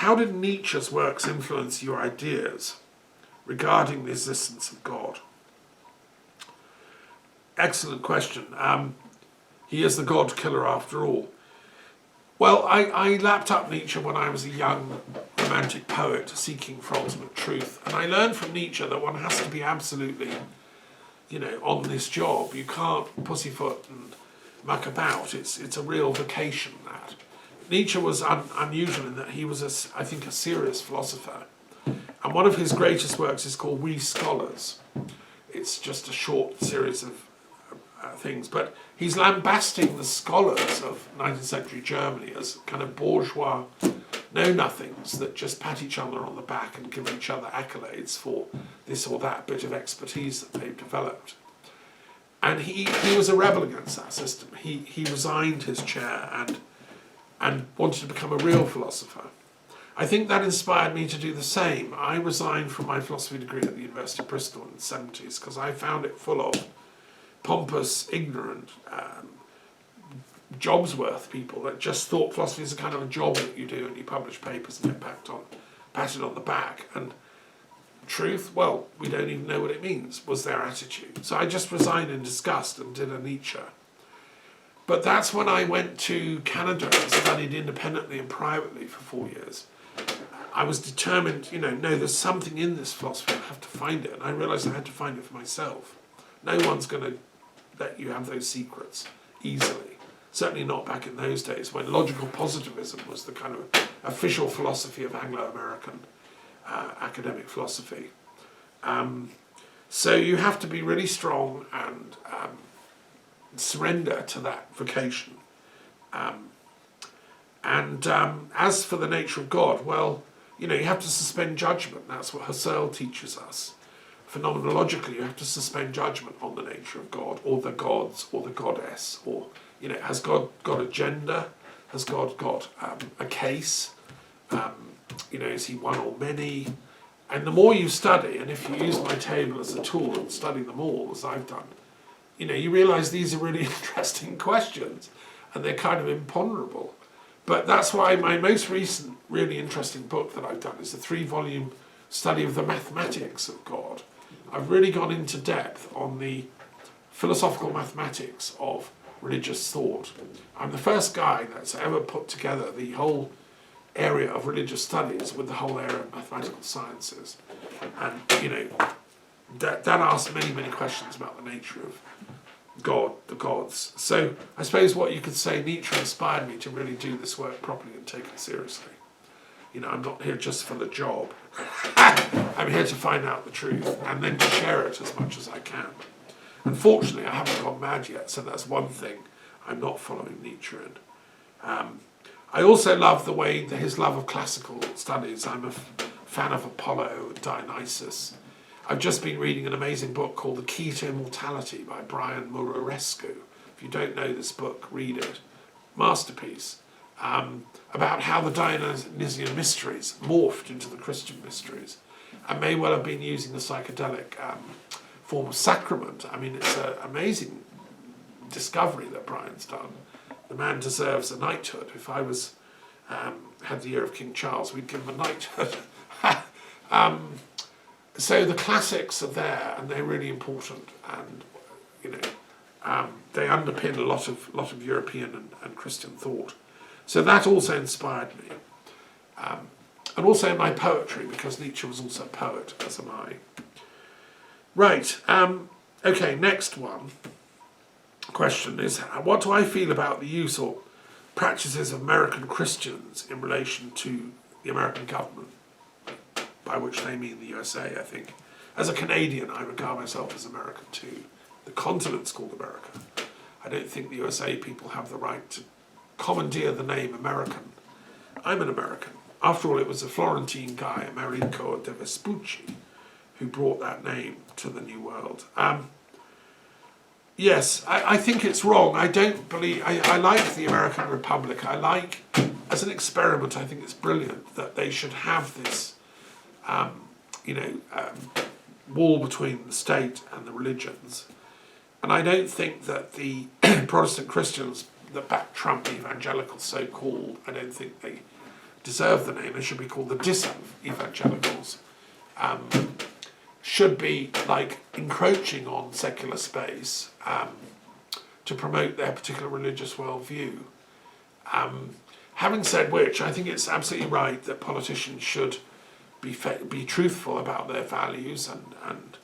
how did Nietzsche's works influence your ideas regarding the existence of God? Excellent question. He is the God killer after all. Well, I lapped up Nietzsche when I was a young romantic poet seeking for ultimate truth. And I learned from Nietzsche that one has to be absolutely, on this job. You can't pussyfoot and muck about. It's a real vocation, that. Nietzsche was unusual in that he was, I think, a serious philosopher. And one of his greatest works is called We Scholars. It's just a short series of things, but he's lambasting the scholars of 19th century Germany as kind of bourgeois know-nothings that just pat each other on the back and give each other accolades for this or that bit of expertise that they've developed. And he was a rebel against that system. He resigned his chair and wanted to become a real philosopher. I think that inspired me to do the same. I resigned from my philosophy degree at the University of Bristol in the 70s because I found it full of pompous, ignorant, jobs-worth people that just thought philosophy is a kind of a job that you do and you publish papers and get patted on the back. And truth, well, we don't even know what it means, was their attitude. So I just resigned in disgust and did a Nietzsche. But that's when I went to Canada and studied independently and privately for 4 years. I was determined, no, there's something in this philosophy, I have to find it. And I realised I had to find it for myself. No one's going to let you have those secrets easily. Certainly not back in those days when logical positivism was the kind of official philosophy of Anglo-American academic philosophy. So you have to be really strong and surrender to that vocation. As for the nature of God, well, you have to suspend judgment. That's what Husserl teaches us. Phenomenologically, you have to suspend judgment on the nature of God, or the gods, or the goddess, or, has God got a gender? Has God got a case? Is he one or many? And the more you study, and if you use my table as a tool and study them all, as I've done, you realise these are really interesting questions, and they're kind of imponderable. But that's why my most recent, really interesting book that I've done is a 3-volume study of the mathematics of God. I've really gone into depth on the philosophical mathematics of religious thought. I'm the first guy that's ever put together the whole area of religious studies with the whole area of mathematical sciences. And, that asks many, many questions about the nature of God, the gods. So I suppose what you could say, Nietzsche inspired me to really do this work properly and take it seriously. I'm not here just for the job. I'm here to find out the truth and then to share it as much as I can. Unfortunately, I haven't gone mad yet, so that's one thing I'm not following Nietzsche in. I also love his love of classical studies. I'm a fan of Apollo and Dionysus. I've just been reading an amazing book called The Key to Immortality by Brian Murarescu. If you don't know this book, read it. Masterpiece. About how the Dionysian mysteries morphed into the Christian mysteries and may well have been using the psychedelic form of sacrament. I mean, it's an amazing discovery that Brian's done. The man deserves a knighthood. If I was had the year of King Charles, we'd give him a knighthood. So the classics are there, and they're really important, and they underpin a lot of European and Christian thought. So that also inspired me, and also my poetry, because Nietzsche was also a poet, as am I. Right. Okay. Next question is: what do I feel about the use or practices of American Christians in relation to the American government? By which they mean the USA, I think. As a Canadian, I regard myself as American too. The continent's called America. I don't think the USA people have the right to commandeer the name American. I'm an American. After all, it was a Florentine guy, Americo de Vespucci, who brought that name to the New World. Yes, I think it's wrong. I don't believe... I like the American Republic. I like, as an experiment, I think it's brilliant that they should have this wall between the state and the religions. And I don't think that the Protestant Christians that back Trump, evangelicals so-called, I don't think they deserve the name, they should be called the disevangelicals, should be like encroaching on secular space to promote their particular religious worldview. Having said which, I think it's absolutely right that politicians should be truthful about their values, and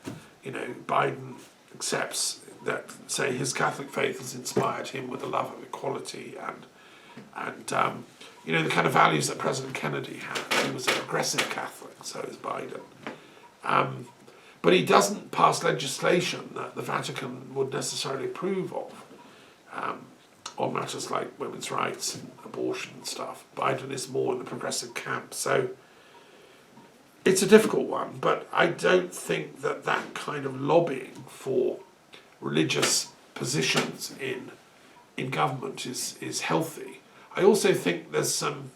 you know, Biden accepts that, say, his Catholic faith has inspired him with a love of equality and you know, the kind of values that President Kennedy had. He was a progressive Catholic, so is Biden. But he doesn't pass legislation that the Vatican would necessarily approve of on matters like women's rights and abortion and stuff. Biden is more in the progressive camp, so it's a difficult one, but I don't think that that kind of lobbying for religious positions in government is healthy. I also think there's some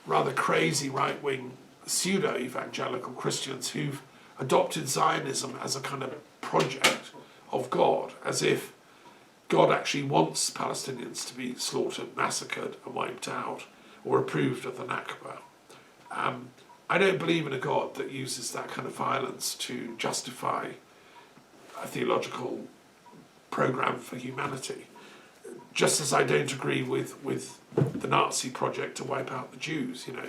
rather crazy right-wing pseudo-evangelical Christians who've adopted Zionism as a kind of project of God, as if God actually wants Palestinians to be slaughtered, massacred and wiped out, or approved of the Nakba. I don't believe in a God that uses that kind of violence to justify a theological program for humanity. Just as I don't agree with the Nazi project to wipe out the Jews. You know,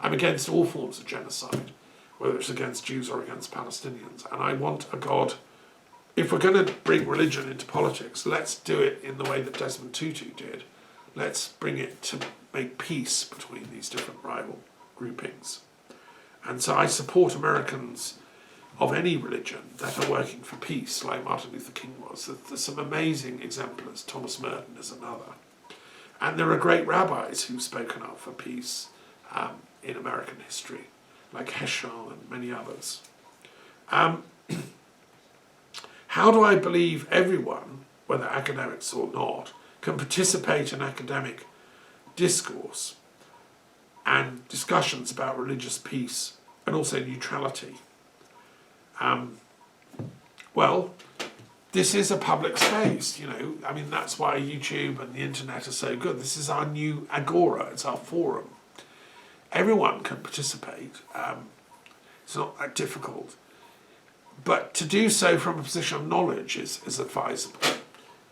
I'm against all forms of genocide, whether it's against Jews or against Palestinians. And I want a God, if we're going to bring religion into politics, let's do it in the way that Desmond Tutu did. Let's bring it to make peace between these different rival groupings. And so I support Americans of any religion that are working for peace, like Martin Luther King was. There's some amazing exemplars. Thomas Merton is another. And there are great rabbis who've spoken up for peace in American history, like Heschel and many others. How do I believe everyone, whether academics or not, can participate in academic discourse and discussions about religious peace and also neutrality? Well, this is a public space, you know. I mean, that's why YouTube and the internet are so good. This is our new agora, it's our forum. Everyone can participate. It's not that difficult. But to do so from a position of knowledge is advisable,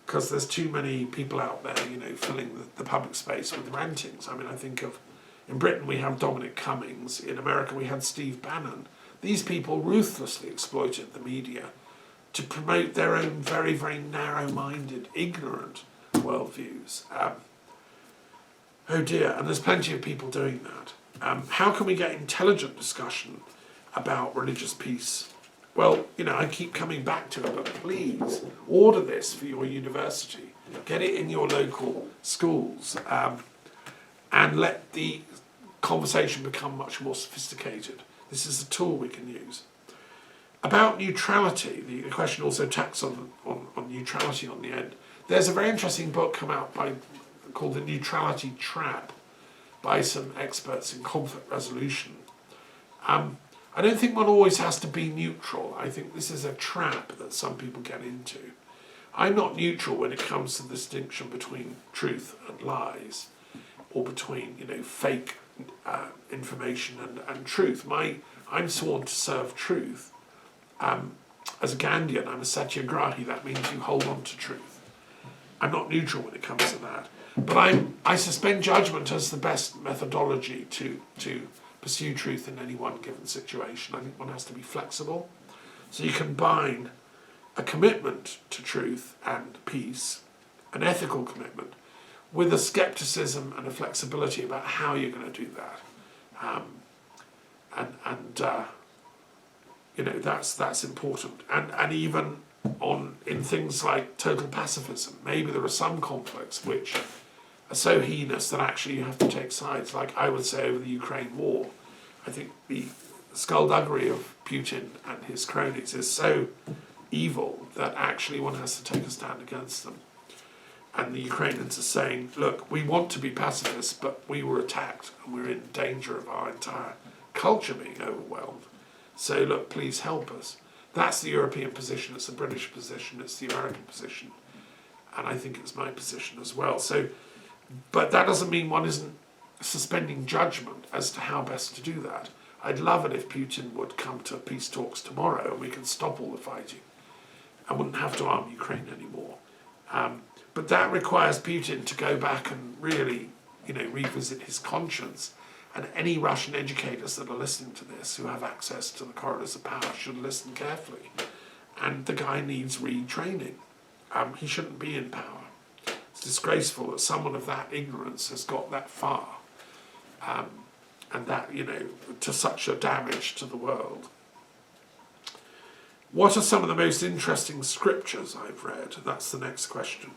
because there's too many people out there, you know, filling the public space with rantings. I mean, I think of, in Britain we have Dominic Cummings, in America we had Steve Bannon. These people ruthlessly exploited the media to promote their own very, very narrow-minded, ignorant worldviews. Oh dear, and there's plenty of people doing that. How can we get intelligent discussion about religious peace? Well, you know, I keep coming back to it, but please order this for your university. Get it in your local schools, and let the conversation become much more sophisticated. This is a tool we can use. About neutrality, the question also tacks on neutrality on the end. There's a very interesting book come out called The Neutrality Trap by some experts in conflict resolution. I don't think one always has to be neutral. I think this is a trap that some people get into. I'm not neutral when it comes to the distinction between truth and lies, or between, you know, fake information and truth. I'm sworn to serve truth. As a Gandhian, I'm a satyagrahi. That means you hold on to truth. I'm not neutral when it comes to that. But I suspend judgment as the best methodology to pursue truth in any one given situation. I think one has to be flexible. So you combine a commitment to truth and peace, an ethical commitment, with a skepticism and a flexibility about how you're going to do that. You know, that's important. And even in things like total pacifism, maybe there are some conflicts which are so heinous that actually you have to take sides, like I would say over the Ukraine war. I think the skullduggery of Putin and his cronies is so evil that actually one has to take a stand against them. And the Ukrainians are saying, look, we want to be pacifists, but we were attacked and we're in danger of our entire culture being overwhelmed. So look, please help us. That's the European position, it's the British position, it's the American position, and I think it's my position as well. So, but that doesn't mean one isn't suspending judgment as to how best to do that. I'd love it if Putin would come to peace talks tomorrow and we can stop all the fighting and wouldn't have to arm Ukraine anymore. But that requires Putin to go back and really, revisit his conscience. And any Russian educators that are listening to this, who have access to the corridors of power, should listen carefully. And the guy needs retraining. He shouldn't be in power. It's disgraceful that someone of that ignorance has got that far. And that, to such a damage to the world. What are some of the most interesting scriptures I've read? That's the next question.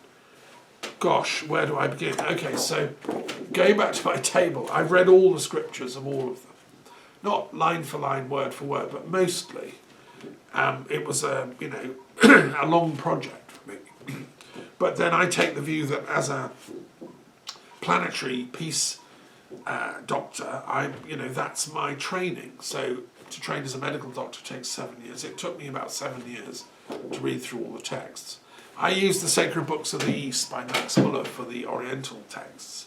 Gosh, where do I begin? Okay, so going back to my table, I've read all the scriptures of all of them. Not line for line, word for word, but mostly. It was a long project for me. But then I take the view that as a planetary peace doctor, that's my training. So to train as a medical doctor takes 7 years. It took me about 7 years to read through all the texts. I use the Sacred Books of the East by Max Muller for the Oriental texts,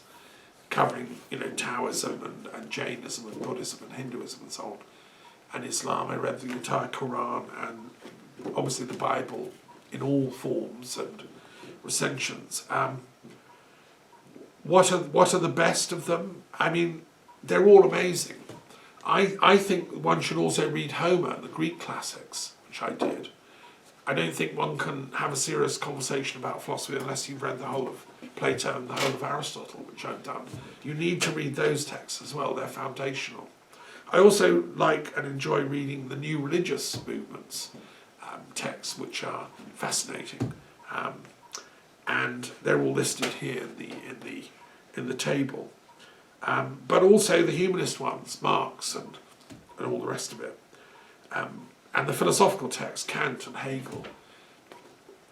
covering, Taoism and Jainism and Buddhism and Hinduism and so on. And Islam, I read the entire Quran and obviously the Bible in all forms and recensions. What are the best of them? I mean, they're all amazing. I think one should also read Homer, the Greek classics, which I did. I don't think one can have a serious conversation about philosophy unless you've read the whole of Plato and the whole of Aristotle, which I've done. You need to read those texts as well, they're foundational. I also like and enjoy reading the new religious movements texts, which are fascinating. And they're all listed here in the table. But also the humanist ones, Marx and all the rest of it. And the philosophical texts, Kant and Hegel.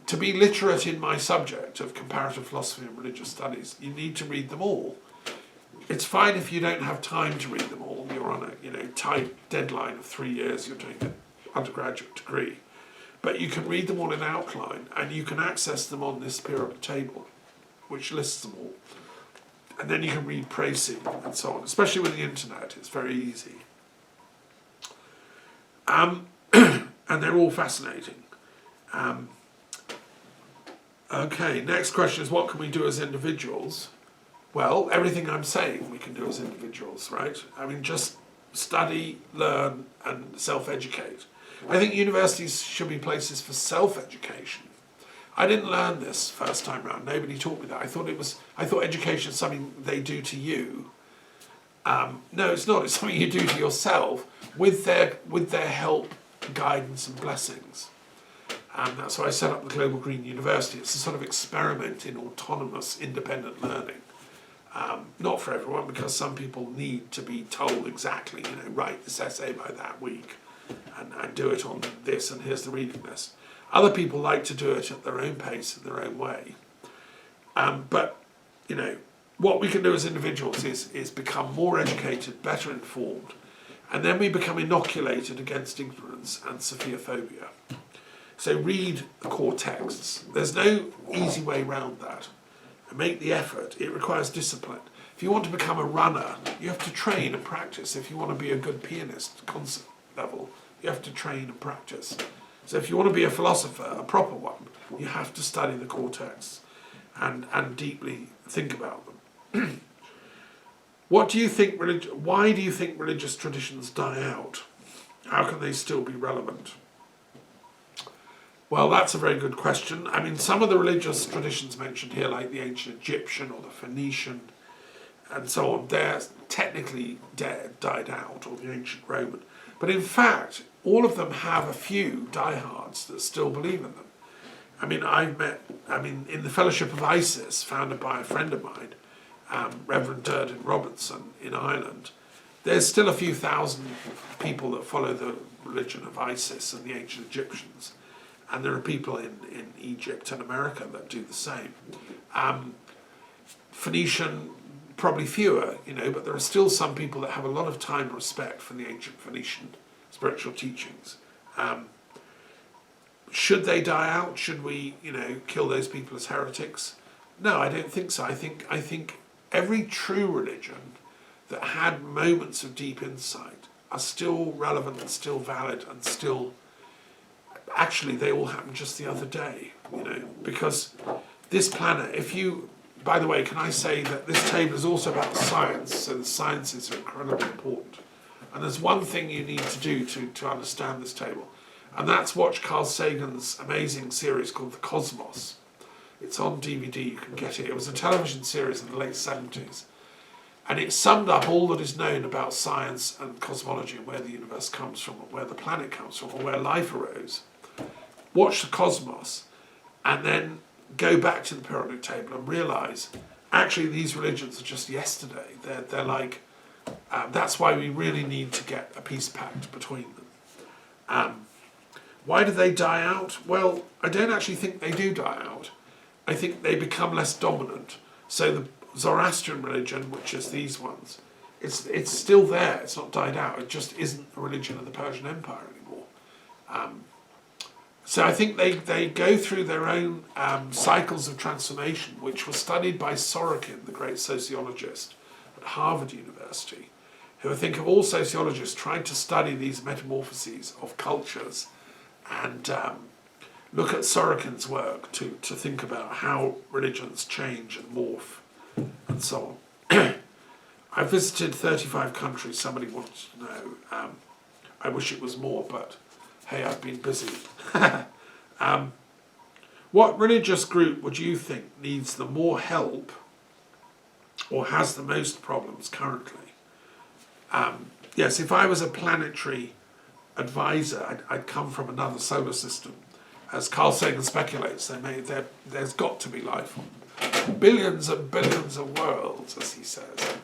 To be literate in my subject of comparative philosophy and religious studies, you need to read them all. It's fine if you don't have time to read them all. You're on a tight deadline of 3 years, you're doing an undergraduate degree. But you can read them all in outline, and you can access them on this periodic table, which lists them all. And then you can read Précy and so on, especially with the internet, it's very easy. And they're all fascinating. Okay, next question is, what can we do as individuals? Well, everything I'm saying we can do as individuals, right? I mean, just study, learn, and self-educate. I think universities should be places for self-education. I didn't learn this first time round. Nobody taught me that. I thought education is something they do to you. No, it's not. It's something you do to yourself with their help, guidance, and blessings. And that's why I set up the Global Green University. It's a sort of experiment in autonomous, independent learning. Not for everyone, because some people need to be told exactly, write this essay by that week and do it on this, and here's the reading list. Other people like to do it at their own pace, in their own way. But, what we can do as individuals is become more educated, better informed, and then we become inoculated against ignorance and Sophiaphobia. So read the core texts. There's no easy way around that. Make the effort. It requires discipline. If you want to become a runner, you have to train and practice. If you want to be a good pianist, concert level, you have to train and practice. So if you want to be a philosopher, a proper one, you have to study the core texts and deeply think about them. Why do you think religious traditions die out? How can they still be relevant? Well, that's a very good question. I mean, some of the religious traditions mentioned here, like the ancient Egyptian or the Phoenician and so on, they're technically died out, or the ancient Roman. But in fact, all of them have a few diehards that still believe in them. I mean, in the Fellowship of Isis, founded by a friend of mine, Reverend Durden Robertson in Ireland, there's still a few thousand people that follow the religion of Isis and the ancient Egyptians. And there are people in Egypt and America that do the same. Phoenician, probably fewer, but there are still some people that have a lot of time and respect for the ancient Phoenician spiritual teachings. Should they die out? Should we, kill those people as heretics? No, I don't think so. I think every true religion that had moments of deep insight are still relevant and still valid and still, actually they all happened just the other day, you know, because this planet, if you, by the way, can I say that this table is also about science, so the sciences are incredibly important. And there's one thing you need to do to understand this table, and that's watch Carl Sagan's amazing series called The Cosmos. It's on DVD, you can get it. It was a television series in the late 70s. And it summed up all that is known about science and cosmology and where the universe comes from, or where the planet comes from, or where life arose. Watch The Cosmos, and then go back to the periodic table and realise, actually these religions are just yesterday. They're like, that's why we really need to get a peace pact between them. Why do they die out? Well, I don't actually think they do die out. I think they become less dominant. So the Zoroastrian religion, which is these ones, it's still there, it's not died out, it just isn't a religion of the Persian Empire anymore. So I think they go through their own cycles of transformation, which were studied by Sorokin, the great sociologist at Harvard University, who I think of all sociologists tried to study these metamorphoses of cultures and look at Sorokin's work to think about how religions change and morph and so on. I visited 35 countries, somebody wanted to know. I wish it was more, but hey, I've been busy. What religious group would you think needs the more help or has the most problems currently? Yes, if I was a planetary advisor, I'd come from another solar system. As Carl Sagan speculates, there's got to be life on billions and billions of worlds, as he says,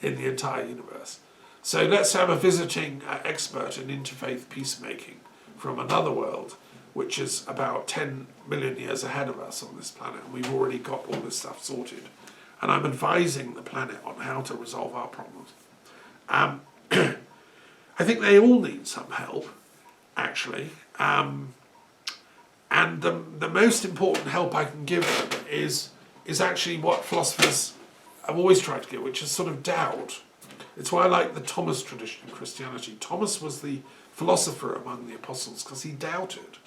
in the entire universe. So let's have a visiting expert in interfaith peacemaking from another world, which is about 10 million years ahead of us on this planet, and we've already got all this stuff sorted. And I'm advising the planet on how to resolve our problems. I think they all need some help, actually. And the most important help I can give them is actually what philosophers have always tried to give, which is sort of doubt. It's why I like the Thomas tradition in Christianity. Thomas was the philosopher among the apostles because he doubted.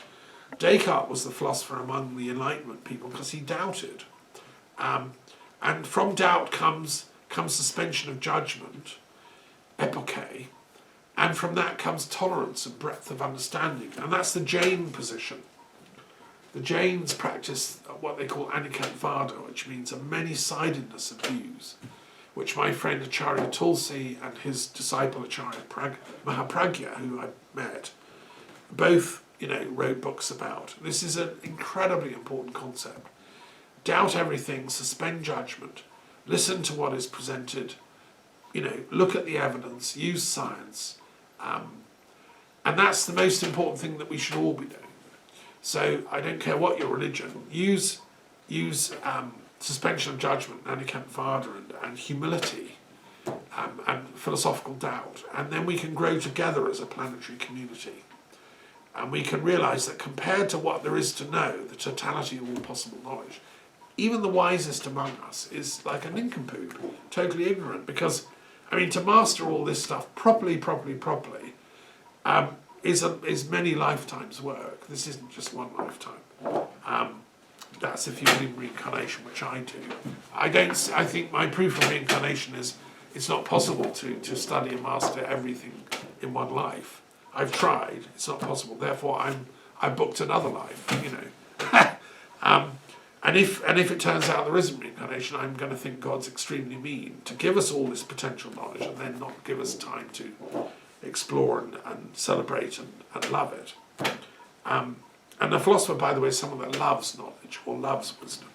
Descartes was the philosopher among the Enlightenment people because he doubted. And from doubt comes suspension of judgment, epoche, and from that comes tolerance and breadth of understanding. And that's the Jain position. The Jains practice what they call anikantvada, which means a many-sidedness of views, which my friend Acharya Tulsi and his disciple Acharya Mahapragya, who I met, both wrote books about. This is an incredibly important concept. Doubt everything, suspend judgment, listen to what is presented, look at the evidence, use science, and that's the most important thing that we should all be doing. So I don't care what your religion, use suspension of judgment, anikantvada, and humility, and philosophical doubt, and then we can grow together as a planetary community. And we can realise that compared to what there is to know, the totality of all possible knowledge, even the wisest among us is like a nincompoop, totally ignorant, because, to master all this stuff properly, is many lifetimes' work. This isn't just one lifetime. That's if you believe in reincarnation, which I do. I think my proof of reincarnation is it's not possible to study and master everything in one life. I've tried, it's not possible, therefore I booked another life, and if it turns out there isn't reincarnation, I'm going to think God's extremely mean to give us all this potential knowledge and then not give us time to explore and celebrate and love it. And a philosopher, by the way, is someone that loves knowledge or loves wisdom.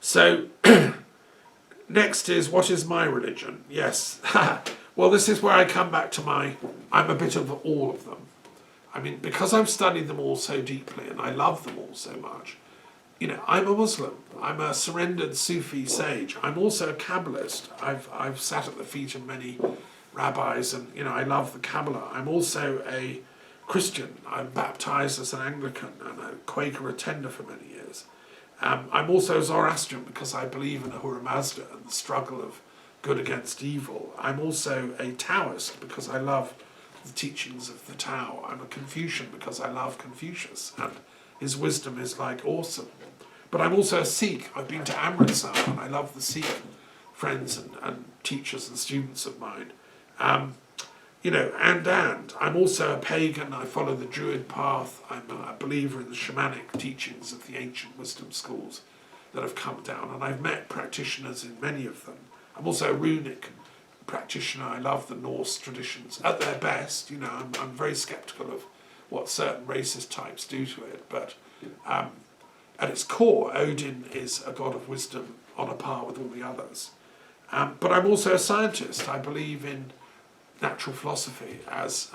So, next is, what is my religion? Yes. Well, this is where I come back to I'm a bit of all of them. Because I've studied them all so deeply and I love them all so much, I'm a Muslim. I'm a surrendered Sufi sage. I'm also a Kabbalist. I've sat at the feet of many rabbis and, I love the Kabbalah. I'm also a Christian. I'm baptized as an Anglican and a Quaker attender for many years. I'm also Zoroastrian because I believe in Ahura Mazda and the struggle of good against evil. I'm also a Taoist because I love the teachings of the Tao. I'm a Confucian because I love Confucius and his wisdom is like awesome. But I'm also a Sikh. I've been to Amritsar and I love the Sikh friends and teachers and students of mine. You know, and I'm also a pagan. I follow the Druid path. I'm a believer in the shamanic teachings of the ancient wisdom schools that have come down, and I've met practitioners in many of them. I'm also a runic practitioner. I love the Norse traditions at their best. You know, I'm very sceptical of what certain racist types do to it, but at its core, Odin is a god of wisdom on a par with all the others. But I'm also a scientist. I believe in natural philosophy, as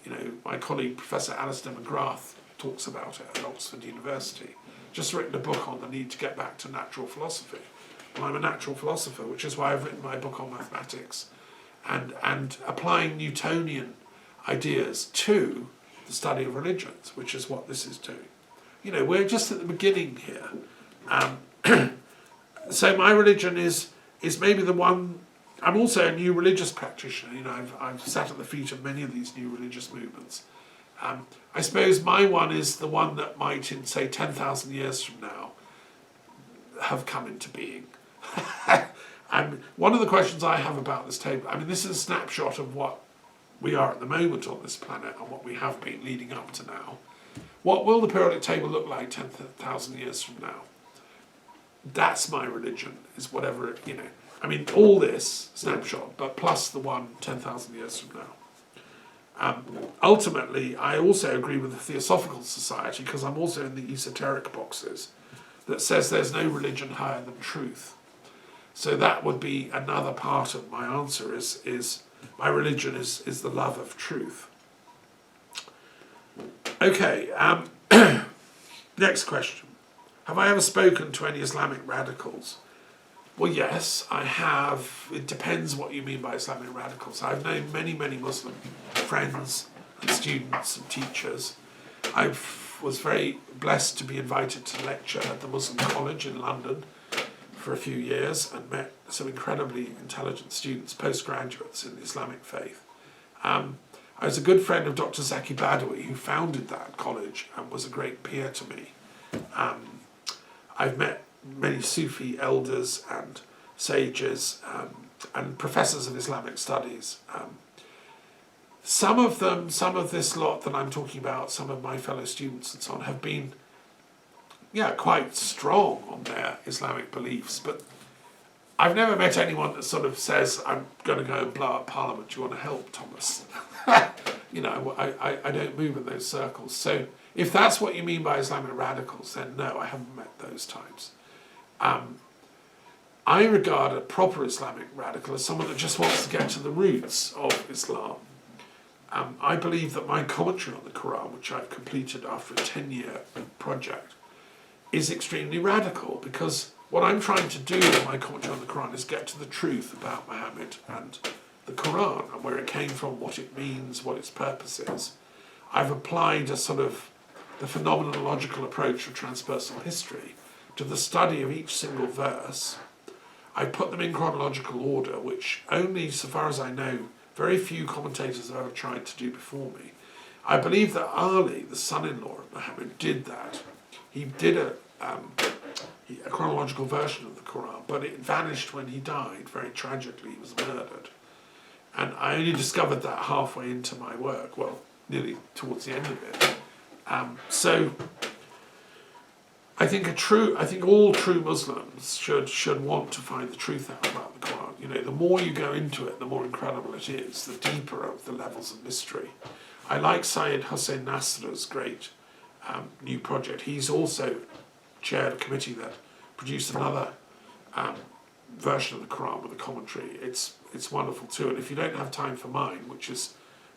you know, my colleague Professor Alistair McGrath talks about it at Oxford University. Just written a book on the need to get back to natural philosophy. Well, I'm a natural philosopher, which is why I've written my book on mathematics and applying Newtonian ideas to the study of religions, which is what this is doing. You know, we're just at the beginning here. So my religion is maybe the one. I'm also a new religious practitioner. You know, I've sat at the feet of many of these new religious movements. I suppose my one is the one that might, in say 10,000 years from now, have come into being. And one of the questions I have about this table, I mean, this is a snapshot of what we are at the moment on this planet and what we have been leading up to now. What will the periodic table look like 10,000 years from now? That's my religion, is whatever, you know. I mean, all this snapshot, but plus the one 10,000 years from now. Ultimately, I also agree with the Theosophical Society, because I'm also in the esoteric boxes, that says there's no religion higher than truth. So that would be another part of my answer, is my religion is the love of truth. Okay, next question. Have I ever spoken to any Islamic radicals? Well, yes, I have. It depends what you mean by Islamic radicals. I've known many, many Muslim friends and students and teachers. I was very blessed to be invited to lecture at the Muslim College in London for a few years and met some incredibly intelligent students, postgraduates in the Islamic faith. I was a good friend of Dr Zaki Badawi, who founded that college and was a great peer to me. I've met many Sufi elders and sages and professors of Islamic studies. Some of them, some of this lot that I'm talking about, some of my fellow students and so on, have been, quite strong on their Islamic beliefs, but I've never met anyone that sort of says, I'm going to go and blow up Parliament, do you want to help, Thomas? You know, I don't move in those circles. So if that's what you mean by Islamic radicals, then no, I haven't met those types. I regard a proper Islamic radical as someone that just wants to get to the roots of Islam. I believe that my commentary on the Quran, which I've completed after a 10-year project, is extremely radical, because what I'm trying to do in my commentary on the Quran is get to the truth about Muhammad and the Quran and where it came from, what it means, what its purpose is. I've applied a sort of the phenomenological approach of transpersonal history to the study of each single verse. I put them in chronological order, which only, so far as I know, very few commentators have ever tried to do before me. I believe that Ali, the son-in-law of Muhammad, did that. He did a chronological version of the Quran, but it vanished when he died. Very tragically, he was murdered. And I only discovered that halfway into my work, well, nearly towards the end of it. So I think all true Muslims should want to find the truth out about the Quran. You know, the more you go into it, the more incredible it is, the deeper of the levels of mystery. I like Syed Hossein Nasr's great new project. He's also chaired a committee that produced another version of the Quran with a commentary. It's wonderful too. And if you don't have time for mine, which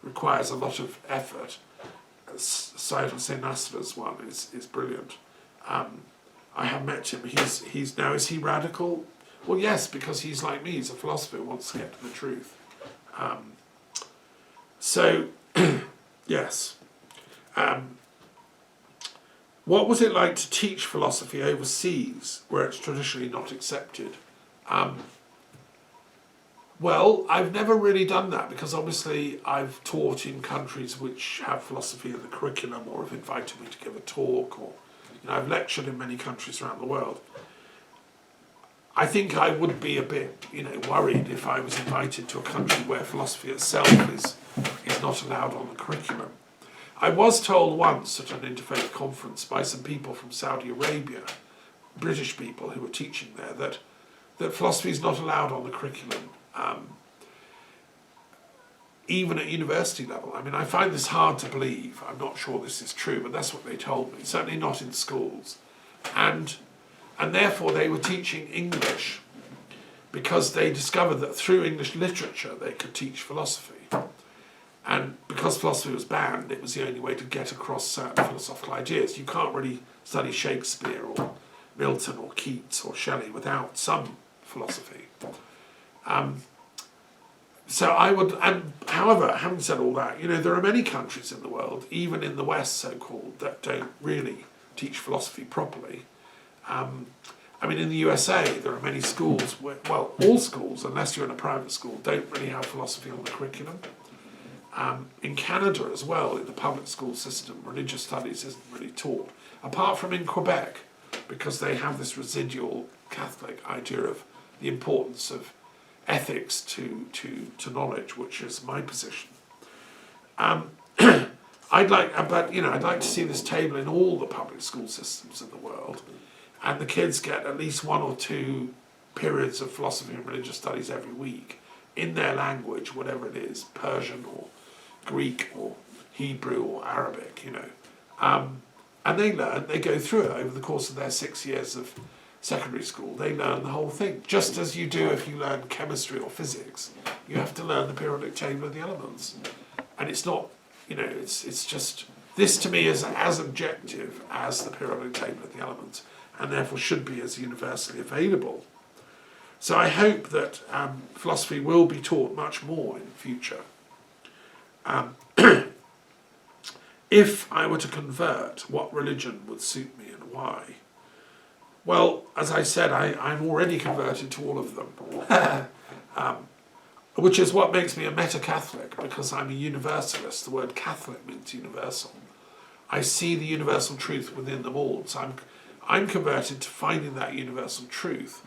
requires a lot of effort, Syed Hossein Nasr's one is brilliant. I have met him. He's now, is he radical? Well, yes, because he's like me. He's a philosopher who wants to get to the truth. So, yes. What was it like to teach philosophy overseas, where it's traditionally not accepted? Well, I've never really done that because obviously I've taught in countries which have philosophy in the curriculum or have invited me to give a talk, or I've lectured in many countries around the world. I think I would be a bit worried if I was invited to a country where philosophy itself is not allowed on the curriculum. I was told once at an interfaith conference by some people from Saudi Arabia, British people who were teaching there, that philosophy is not allowed on the curriculum, even at university level. I mean, I find this hard to believe. I'm not sure this is true, but that's what they told me. Certainly not in schools. And therefore they were teaching English because they discovered that through English literature they could teach philosophy. And because philosophy was banned, it was the only way to get across certain philosophical ideas. You can't really study Shakespeare or Milton or Keats or Shelley without some philosophy. So I would, and however, having said all that, there are many countries in the world, even in the West so-called, that don't really teach philosophy properly. I mean, in the USA, there are many schools where, well, all schools, unless you're in a private school, don't really have philosophy on the curriculum. In Canada as well, in the public school system, religious studies isn't really taught, apart from in Quebec, because they have this residual Catholic idea of the importance of ethics to knowledge, which is my position. I'd like to see this table in all the public school systems in the world, and the kids get at least 1 or 2 periods of philosophy and religious studies every week in their language, whatever it is, Persian or Greek or Hebrew or Arabic, and they go through it over the course of their 6 years of secondary school. They learn the whole thing, just as you do if you learn chemistry or physics. You have to learn the periodic table of the elements, and it's not, it's just, this to me is as objective as the periodic table of the elements, and therefore should be as universally available. So I hope that philosophy will be taught much more in the future. If I were to convert, what religion would suit me and why? Well, as I said, I'm already converted to all of them, which is what makes me a meta-Catholic, because I'm a universalist. The word Catholic means universal. I see the universal truth within them all, so I'm converted to finding that universal truth,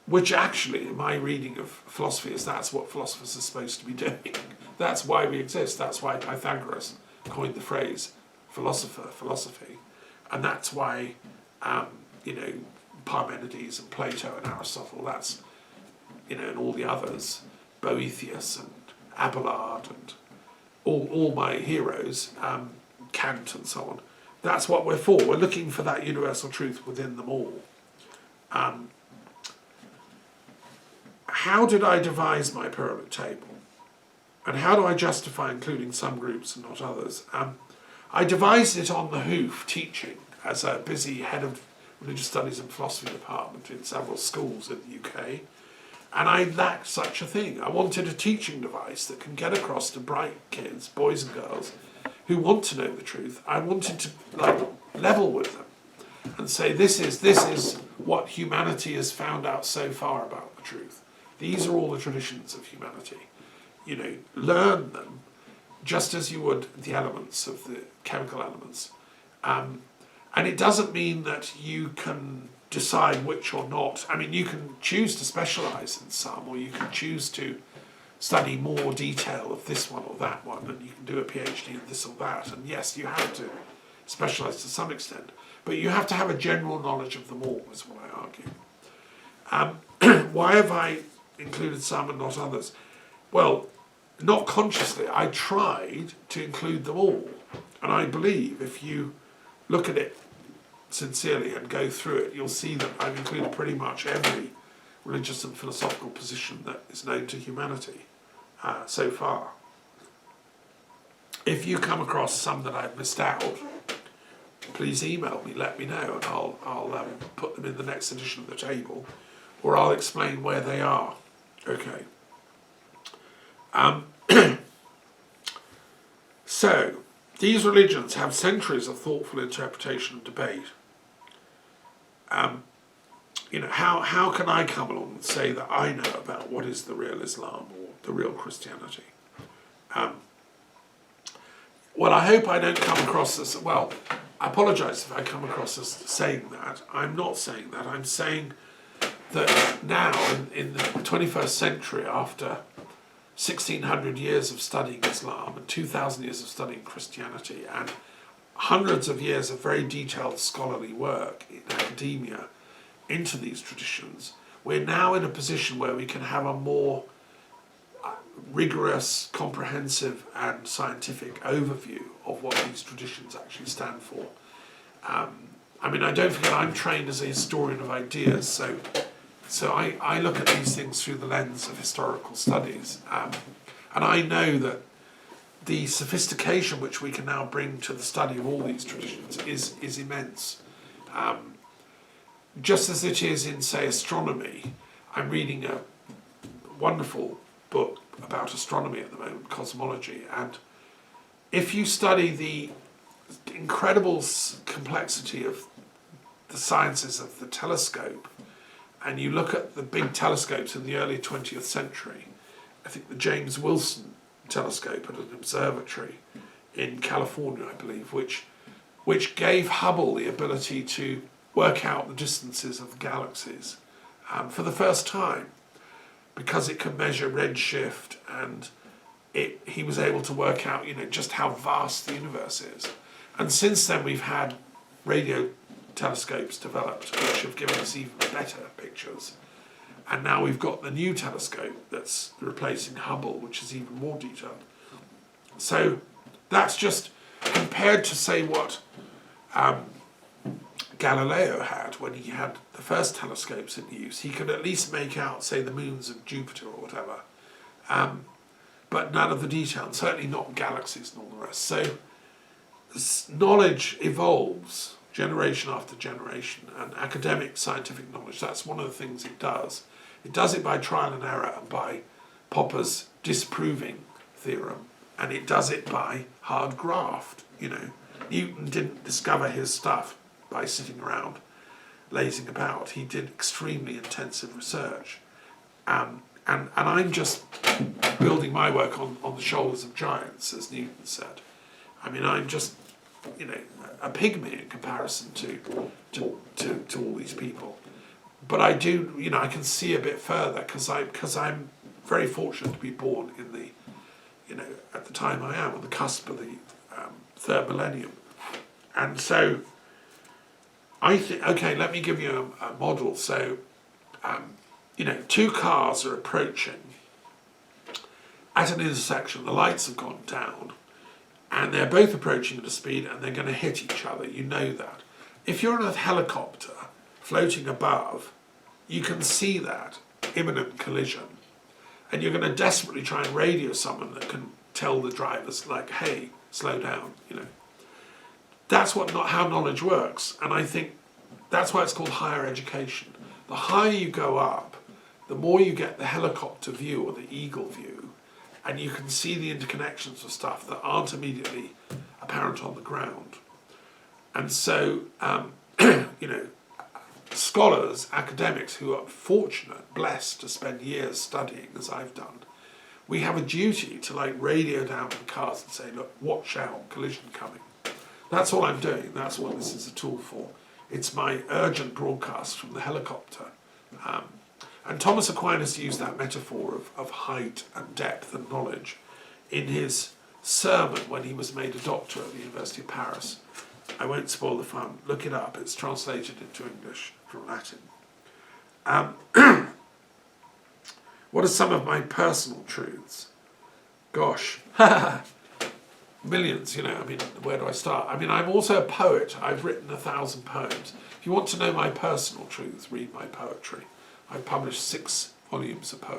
which actually, in my reading of philosophy, is that's what philosophers are supposed to be doing. That's why we exist. That's why Pythagoras coined the phrase philosophy. And that's why, Parmenides and Plato and Aristotle, that's, and all the others, Boethius and Abelard and all my heroes, Kant and so on. That's what we're for. We're looking for that universal truth within them all. How did I devise my periodic table? And how do I justify including some groups and not others? I devised it on the hoof, teaching as a busy head of religious studies and philosophy department in several schools in the UK. And I lacked such a thing. I wanted a teaching device that can get across to bright kids, boys and girls, who want to know the truth. I wanted to level with them and say, this is what humanity has found out so far about the truth. These are all the traditions of humanity. Learn them just as you would the elements of the chemical elements. And it doesn't mean that you can decide which or not. I mean, you can choose to specialise in some, or you can choose to study more detail of this one or that one, and you can do a PhD in this or that. And yes, you have to specialise to some extent, but you have to have a general knowledge of them all, is what I argue. Why have I included some and not others? Well, not consciously. I tried to include them all, and I believe if you look at it sincerely and go through it, you'll see that I've included pretty much every religious and philosophical position that is known to humanity so far. If you come across some that I've missed out, please email me, let me know, and I'll put them in the next edition of the table, or I'll explain where they are. Okay. So, these religions have centuries of thoughtful interpretation and debate. how can I come along and say that I know about what is the real Islam or the real Christianity? Well, I hope I don't come across as, well, I apologise if I come across as saying that. I'm not saying that. I'm saying that now, in the 21st century, after 1,600 years of studying Islam and 2,000 years of studying Christianity and hundreds of years of very detailed scholarly work in academia into these traditions, we're now in a position where we can have a more rigorous, comprehensive and scientific overview of what these traditions actually stand for. I mean, I don't forget I'm trained as a historian of ideas, so I look at these things through the lens of historical studies, and I know that the sophistication which we can now bring to the study of all these traditions is immense. Just as it is in, say, astronomy. I'm reading a wonderful book about astronomy at the moment, cosmology, and if you study the incredible complexity of the sciences of the telescope, and you look at the big telescopes in the early 20th century, I think the James Wilson telescope at an observatory in California, I believe, which gave Hubble the ability to work out the distances of the galaxies for the first time, because it could measure redshift, and he was able to work out, just how vast the universe is. And since then we've had radio telescopes developed which have given us even better pictures. And now we've got the new telescope that's replacing Hubble, which is even more detailed. So that's just compared to, say, what Galileo had when he had the first telescopes in use. He could at least make out, say, the moons of Jupiter or whatever, but none of the details, certainly not galaxies and all the rest. So knowledge evolves generation after generation, and academic scientific knowledge, that's one of the things it does. It does it by trial and error and by Popper's disproving theorem, and it does it by hard graft. Newton didn't discover his stuff by sitting around lazing about. He did extremely intensive research, and I'm just building my work on the shoulders of giants, as Newton said. I mean, I'm just a pygmy in comparison to all these people. But I do, I can see a bit further because I'm very fortunate to be born in the, at the time I am, on the cusp of the third millennium. And so I think, okay, let me give you a model. So, two cars are approaching at an intersection, the lights have gone down, and they're both approaching at a speed and they're going to hit each other. You know that. If you're in a helicopter floating above, you can see that imminent collision, and you're going to desperately try and radio someone that can tell the drivers, like, hey, slow down, That's how knowledge works, and I think that's why it's called higher education. The higher you go up, the more you get the helicopter view or the eagle view, and you can see the interconnections of stuff that aren't immediately apparent on the ground. And so, scholars, academics who are fortunate, blessed to spend years studying, as I've done, we have a duty to radio down to the cars and say, look, watch out, collision coming. That's all I'm doing. That's what this is a tool for. It's my urgent broadcast from the helicopter. And Thomas Aquinas used that metaphor of height and depth and knowledge in his sermon when he was made a doctor at the University of Paris. I won't spoil the fun. Look it up. It's translated into English from Latin. What are some of my personal truths? Gosh. Millions, where do I start? I'm also a poet. I've written 1,000 poems. If you want to know my personal truths, read my poetry. I've published 6 volumes of poetry.